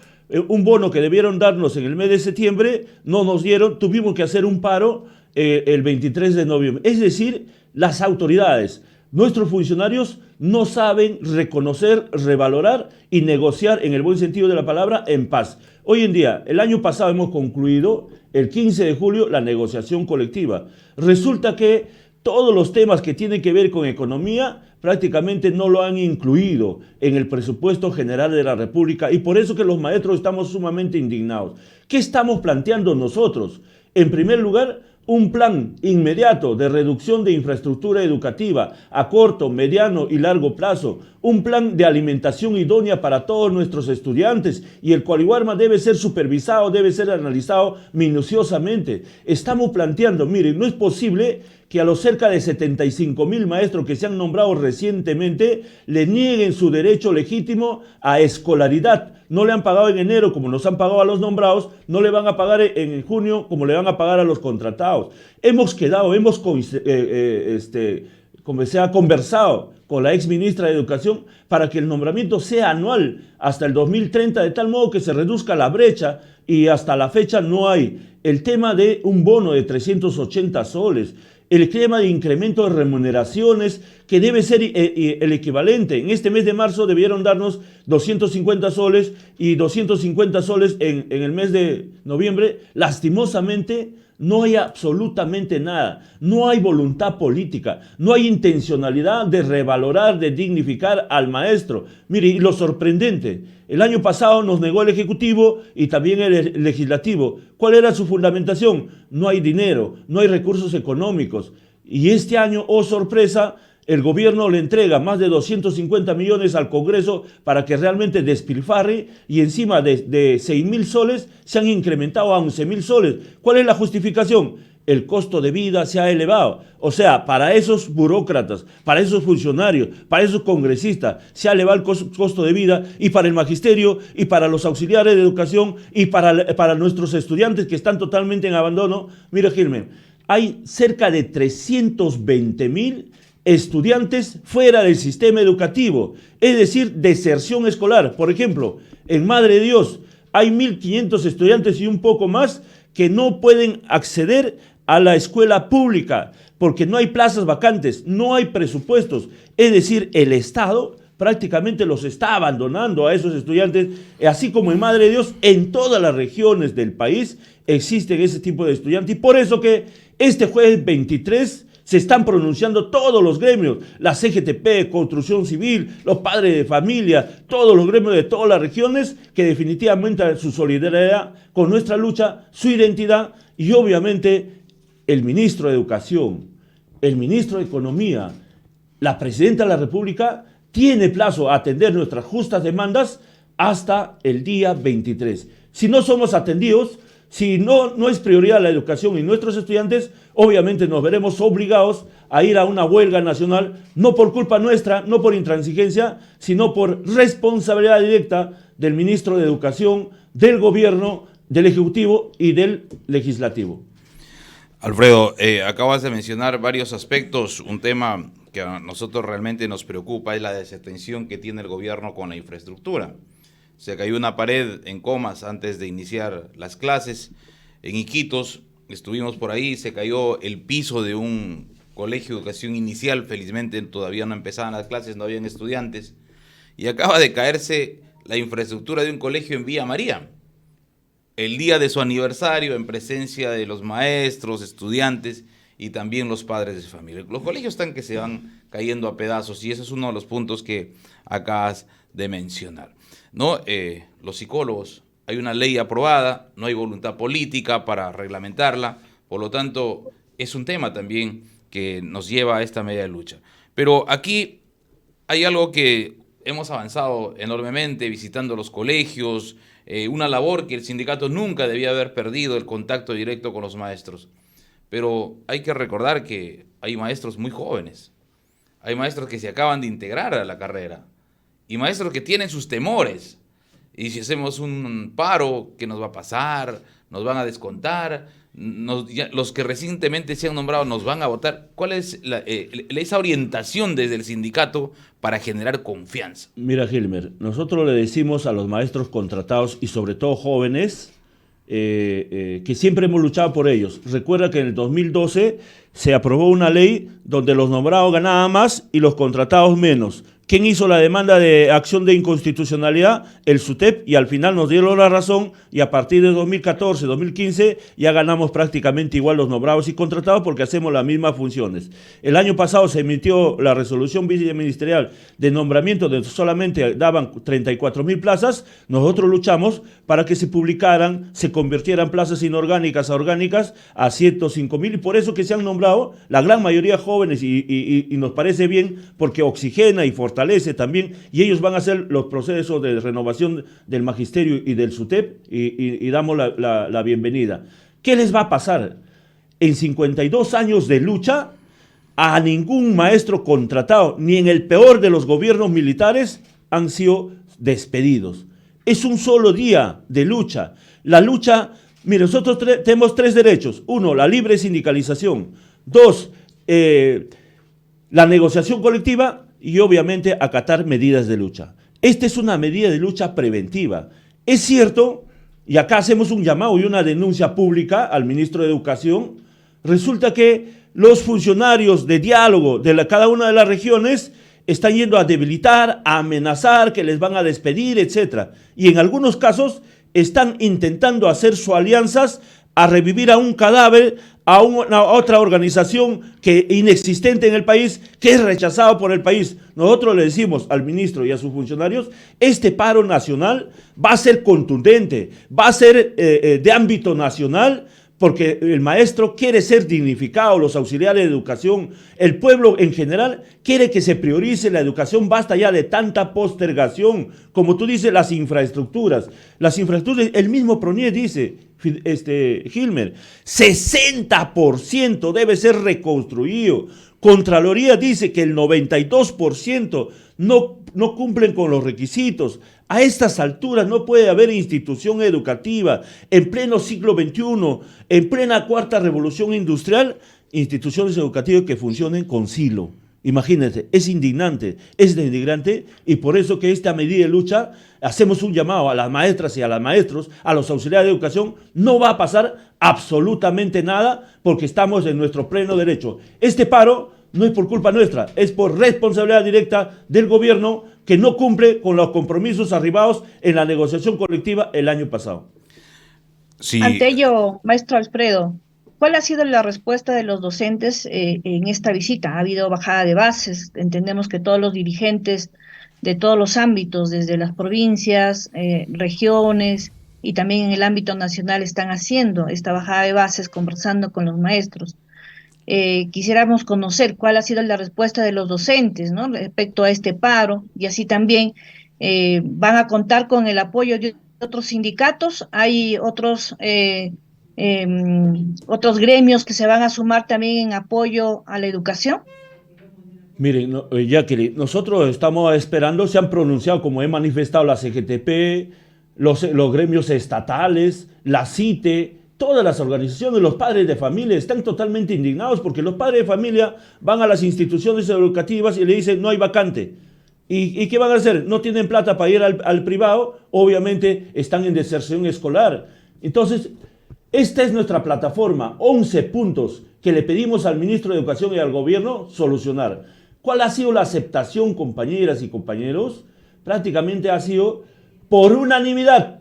un bono que debieron darnos en el mes de septiembre, no nos dieron, tuvimos que hacer un paro el 23 de noviembre. Es decir, las autoridades, nuestros funcionarios no saben reconocer, revalorar y negociar en el buen sentido de la palabra en paz. Hoy en día, el año pasado hemos concluido, el 15 de julio, la negociación colectiva. Resulta que todos los temas que tienen que ver con economía prácticamente no lo han incluido en el presupuesto general de la República, y por eso que los maestros estamos sumamente indignados. ¿Qué estamos planteando nosotros? En primer lugar, un plan inmediato de reducción de infraestructura educativa a corto, mediano y largo plazo, un plan de alimentación idónea para todos nuestros estudiantes, y el cual igual debe ser supervisado, debe ser analizado minuciosamente. Estamos planteando, miren, no es posible que a los cerca de 75.000 maestros que se han nombrado recientemente le nieguen su derecho legítimo a escolaridad. No le han pagado en enero como nos han pagado a los nombrados, no le van a pagar en junio como le van a pagar a los contratados. Hemos como se ha conversado con la ex ministra de Educación, para que el nombramiento sea anual hasta el 2030, de tal modo que se reduzca la brecha, y hasta la fecha no hay. El tema de un bono de 380 soles, el tema de incremento de remuneraciones, que debe ser el equivalente. En este mes de marzo debieron darnos 250 soles y 250 soles en el mes de noviembre. Lastimosamente, no hay absolutamente nada, no hay voluntad política, no hay intencionalidad de revalorar, de dignificar al maestro. Mire, y lo sorprendente, el año pasado nos negó el Ejecutivo y también el Legislativo. ¿Cuál era su fundamentación? No hay dinero, no hay recursos económicos. Y este año, oh sorpresa, el gobierno le entrega más de 250 millones al Congreso para que realmente despilfarre, y encima de 6.000 soles se han incrementado a 11.000 soles. ¿Cuál es la justificación? El costo de vida se ha elevado. O sea, para esos burócratas, para esos funcionarios, para esos congresistas, se ha elevado el costo de vida, y para el magisterio, y para los auxiliares de educación, y para nuestros estudiantes que están totalmente en abandono. Mira, Gilmer, hay cerca de 320.000 estudiantes fuera del sistema educativo, es decir, deserción escolar. Por ejemplo, en Madre de Dios hay 1.500 estudiantes y un poco más que no pueden acceder a la escuela pública porque no hay plazas vacantes, no hay presupuestos. Es decir, el Estado prácticamente los está abandonando a esos estudiantes, así como en Madre de Dios, en todas las regiones del país existen ese tipo de estudiantes. Y por eso que este jueves 23 se están pronunciando todos los gremios, la CGTP, Construcción Civil, los padres de familia, todos los gremios de todas las regiones, que definitivamente su solidaridad con nuestra lucha, su identidad, y obviamente el ministro de Educación, el ministro de Economía, la presidenta de la República, tiene plazo a atender nuestras justas demandas hasta el día 23. Si no somos atendidos, si no es prioridad la educación y nuestros estudiantes, obviamente nos veremos obligados a ir a una huelga nacional, no por culpa nuestra, no por intransigencia, sino por responsabilidad directa del ministro de Educación, del gobierno, del Ejecutivo y del Legislativo. Alfredo, acabas de mencionar varios aspectos. Un tema que a nosotros realmente nos preocupa es la desatención que tiene el gobierno con la infraestructura. Se cayó una pared en Comas antes de iniciar las clases. En Iquitos estuvimos por ahí, se cayó el piso de un colegio de educación inicial. Felizmente todavía no empezaban las clases, no habían estudiantes. Y acaba de caerse la infraestructura de un colegio en Villa María. El día de su aniversario, en presencia de los maestros, estudiantes y también los padres de familia. Los colegios están que se van cayendo a pedazos, y ese es uno de los puntos que acabas de mencionar. ¿No? Los psicólogos, hay una ley aprobada, no hay voluntad política para reglamentarla, por lo tanto es un tema también que nos lleva a esta media lucha. Pero aquí hay algo que hemos avanzado enormemente visitando los colegios, una labor que el sindicato nunca debía haber perdido, el contacto directo con los maestros. Pero hay que recordar que hay maestros muy jóvenes, hay maestros que se acaban de integrar a la carrera, y maestros que tienen sus temores. Y si hacemos un paro, ¿qué nos va a pasar? ¿Nos van a descontar? Los que recientemente se han nombrado nos van a votar. ¿Cuál es esa orientación desde el sindicato para generar confianza? Mira, Gilmer, nosotros le decimos a los maestros contratados y sobre todo jóvenes que siempre hemos luchado por ellos. Recuerda que en el 2012 se aprobó una ley donde los nombrados ganaban más y los contratados menos. ¿Quién hizo la demanda de acción de inconstitucionalidad? El SUTEP, y al final nos dieron la razón, y a partir de 2014, 2015 ya ganamos prácticamente igual los nombrados y contratados porque hacemos las mismas funciones. El año pasado se emitió la resolución viceministerial de nombramiento donde solamente daban 34.000 plazas. Nosotros luchamos para que se publicaran, se convirtieran plazas inorgánicas a orgánicas a 105.000, y por eso que se han nombrado la gran mayoría jóvenes, y nos parece bien porque oxigena y fortalece también, y ellos van a hacer los procesos de renovación del magisterio y del SUTEP, y damos la bienvenida. ¿Qué les va a pasar? En 52 años de lucha, a ningún maestro contratado, ni en el peor de los gobiernos militares, han sido despedidos. Es un solo día de lucha. La lucha, mire, nosotros tenemos 3 derechos. 1, la libre sindicalización. 2, la negociación colectiva y obviamente acatar medidas de lucha. Esta es una medida de lucha preventiva. Es cierto, y acá hacemos un llamado y una denuncia pública al ministro de Educación, resulta que los funcionarios de diálogo de cada una de las regiones están yendo a debilitar, a amenazar, que les van a despedir, etc. Y en algunos casos están intentando hacer sus alianzas a revivir a un cadáver, a otra organización que inexistente en el país, que es rechazado por el país. Nosotros le decimos al ministro y a sus funcionarios, este paro nacional va a ser contundente, va a ser de ámbito nacional, porque el maestro quiere ser dignificado, los auxiliares de educación, el pueblo en general quiere que se priorice la educación, basta ya de tanta postergación, como tú dices, las infraestructuras, el mismo Pronier dice, Gilmer, 60% debe ser reconstruido, Contraloría dice que el 92% no cumplen con los requisitos. A estas alturas no puede haber institución educativa en pleno siglo XXI, en plena cuarta revolución industrial, instituciones educativas que funcionen con silo. Imagínense, es indignante, es denigrante, y por eso que esta medida de lucha, hacemos un llamado a las maestras y a los maestros, a los auxiliares de educación, no va a pasar absolutamente nada porque estamos en nuestro pleno derecho. Este paro no es por culpa nuestra, es por responsabilidad directa del gobierno que no cumple con los compromisos arribados en la negociación colectiva el año pasado. Sí. Ante ello, maestro Alfredo, ¿cuál ha sido la respuesta de los docentes en esta visita? Ha habido bajada de bases, entendemos que todos los dirigentes de todos los ámbitos, desde las provincias, regiones y también en el ámbito nacional están haciendo esta bajada de bases, conversando con los maestros. Quisiéramos conocer cuál ha sido la respuesta de los docentes, ¿no?, respecto a este paro, y así también van a contar con el apoyo de otros sindicatos. Hay otros gremios que se van a sumar también en apoyo a la educación. Miren, Jacqueline, nosotros estamos esperando, se han pronunciado, como he manifestado, la CGTP, los gremios estatales, la CITE, todas las organizaciones, los padres de familia están totalmente indignados porque los padres de familia van a las instituciones educativas y le dicen no hay vacante. ¿Y qué van a hacer? No tienen plata para ir al privado, obviamente están en deserción escolar. Entonces, esta es nuestra plataforma, 11 puntos que le pedimos al ministro de Educación y al gobierno solucionar. ¿Cuál ha sido la aceptación, compañeras y compañeros? Prácticamente ha sido por unanimidad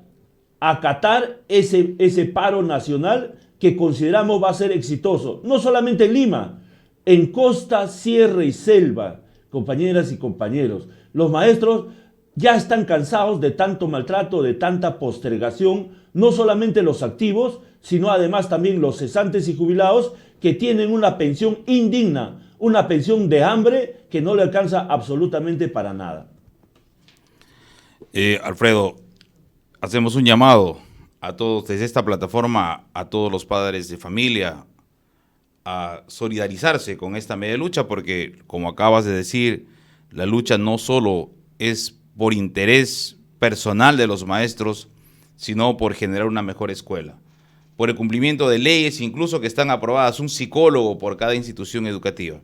acatar ese paro nacional que consideramos va a ser exitoso, no solamente en Lima, en costa, sierra y selva, compañeras y compañeros. Los maestros ya están cansados de tanto maltrato, de tanta postergación, no solamente los activos, sino además también los cesantes y jubilados que tienen una pensión indigna, una pensión de hambre que no le alcanza absolutamente para nada. Alfredo, hacemos un llamado a todos desde esta plataforma, a todos los padres de familia, a solidarizarse con esta media lucha, porque como acabas de decir, la lucha no solo es por interés personal de los maestros, sino por generar una mejor escuela, por el cumplimiento de leyes incluso que están aprobadas, un psicólogo por cada institución educativa.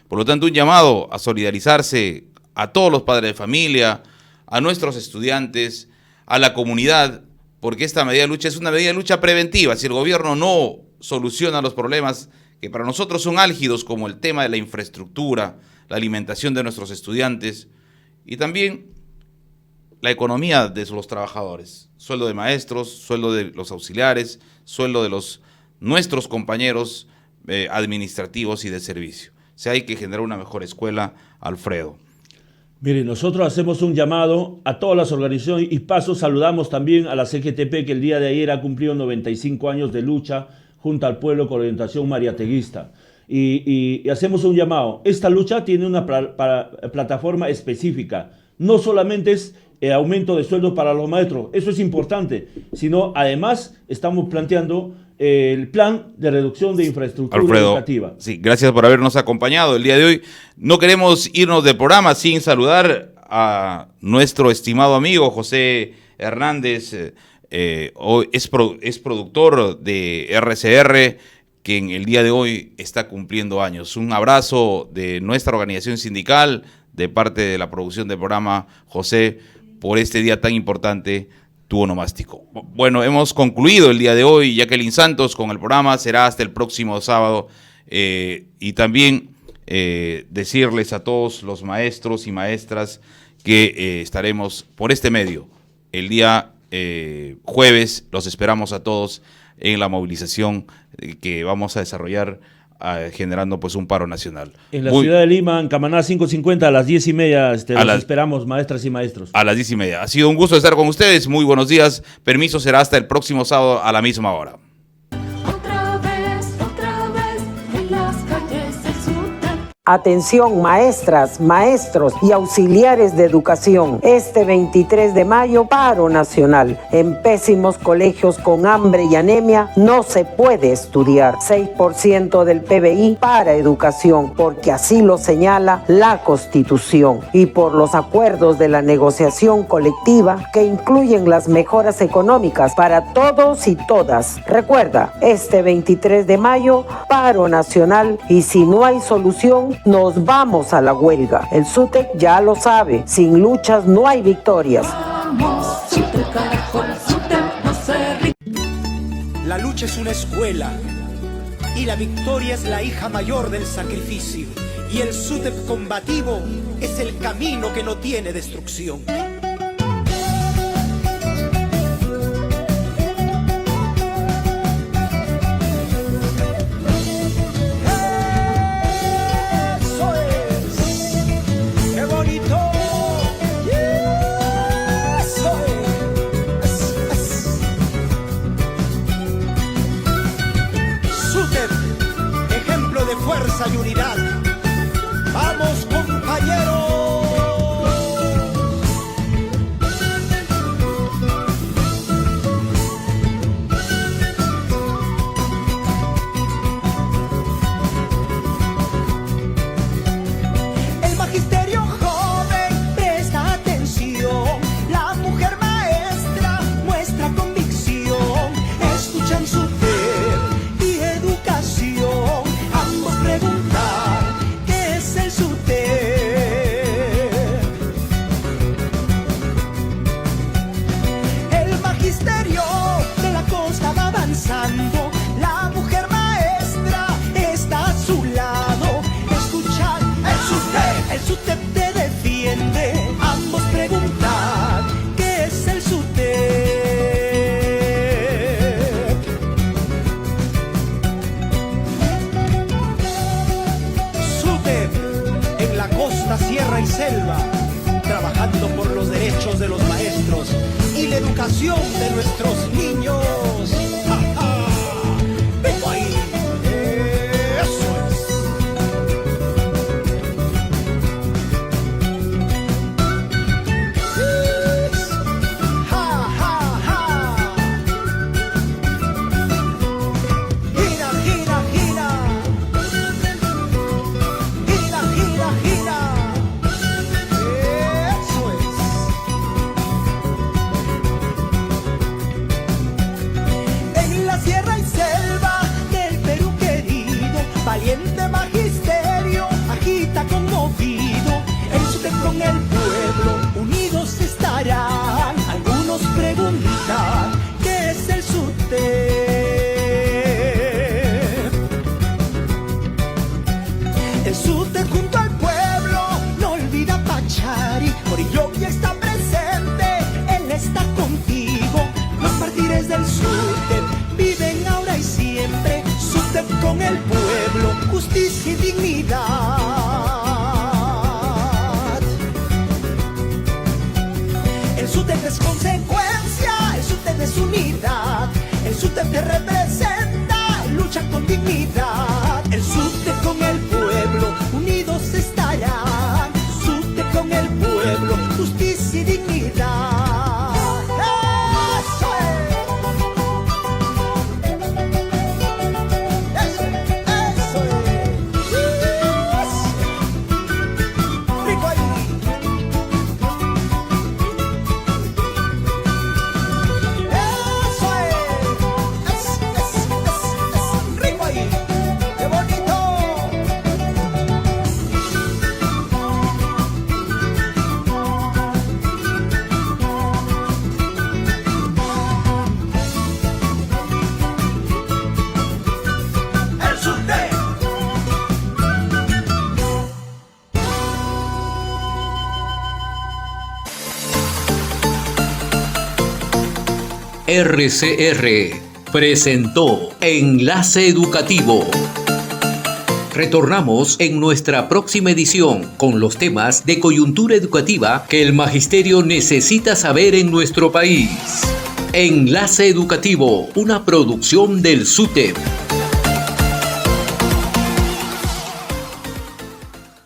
Por lo tanto, un llamado a solidarizarse a todos los padres de familia, a nuestros estudiantes, a la comunidad, porque esta medida de lucha es una medida de lucha preventiva. Si el gobierno no soluciona los problemas que para nosotros son álgidos, como el tema de la infraestructura, la alimentación de nuestros estudiantes y también la economía de los trabajadores, sueldo de maestros, sueldo de los auxiliares, sueldo de nuestros compañeros administrativos y de servicio. O sea, hay que generar una mejor escuela, Alfredo. Mire, nosotros hacemos un llamado a todas las organizaciones y saludamos también a la CGTP, que el día de ayer ha cumplido 95 años de lucha junto al pueblo con orientación mariateguista. Y hacemos un llamado. Esta lucha tiene una plataforma específica. No solamente es aumento de sueldos para los maestros, eso es importante, sino además estamos planteando el plan de reducción de infraestructura educativa. Sí, gracias por habernos acompañado el día de hoy. No queremos irnos del programa sin saludar a nuestro estimado amigo José Hernández, es productor de RCR, que en el día de hoy está cumpliendo años. Un abrazo de nuestra organización sindical, de parte de la producción del programa, José, por este día tan importante, tu onomástico. Bueno, hemos concluido el día de hoy. Jacqueline Santos con el programa, será hasta el próximo sábado. Y también decirles a todos los maestros y maestras que estaremos por este medio el día jueves. Los esperamos a todos en la movilización que vamos a desarrollar, generando pues un paro nacional. En la ciudad de Lima, en Camaná 550, a las 10:30, los esperamos, maestras y maestros. A las 10:30. Ha sido un gusto estar con ustedes. Muy buenos días. Permiso, será hasta el próximo sábado a la misma hora. Otra vez, en las calles del SUTEP. Atención, maestras, maestros y auxiliares de educación. Este 23 de mayo, paro nacional. En pésimos colegios con hambre y anemia no se puede estudiar. 6% del PBI para educación, porque así lo señala la Constitución. Y por los acuerdos de la negociación colectiva que incluyen las mejoras económicas para todos y todas. Recuerda, este 23 de mayo, paro nacional, y si no hay solución, nos vamos a la huelga. El SUTEP ya lo sabe, sin luchas no hay victorias. Vamos, SUTEP, carajo, la SUTEP no se rinde. La lucha es una escuela y la victoria es la hija mayor del sacrificio. Y el SUTEP combativo es el camino que no tiene destrucción. Y unidad. ¡Vamos, compañeros! El magisterio joven presta atención. La mujer maestra muestra convicción. Escuchan su fe y educación. Ambos preguntar qué es el SUTEP. El magisterio de la costa va avanzando. La mujer maestra está a su lado. Escuchar el SUTEP te defiende. Ambos preguntar qué es el SUTEP. En la costa, sierra y selva, trabajando por los derechos de los maestros y la educación de nuestros niños. ¡Ja, ja! ¡Vengo ahí! ¡Eso es! ¡Ja, ja, ja! ¡Gira, gira, gira! Gira, gira, gira. Eso es. En la sierra y selva del Perú querido, valiente magisterio agita conmovido. El SUTEP con el pueblo unidos estarán. Algunos preguntan ¿qué es el SUTEP? El SUTEP junto al pueblo no olvida Pachari. Corilloquia está presente, él está contigo. Los mártires del SUTEP viven ahora y siempre. SUTEP con el pueblo, justicia y dignidad. El SUTEP es consecuencia, el SUTEP es unidad. El SUTEP te representa, lucha con dignidad. El SUTEP con el pueblo, unidos estarán. SUTEP con el pueblo, justicia y dignidad. ¡Eso es! ¡Eso es! ¡Rico ahí! RCR presentó Enlace Educativo. Retornamos en nuestra próxima edición con los temas de coyuntura educativa que el magisterio necesita saber en nuestro país. Enlace Educativo, una producción del SUTEP.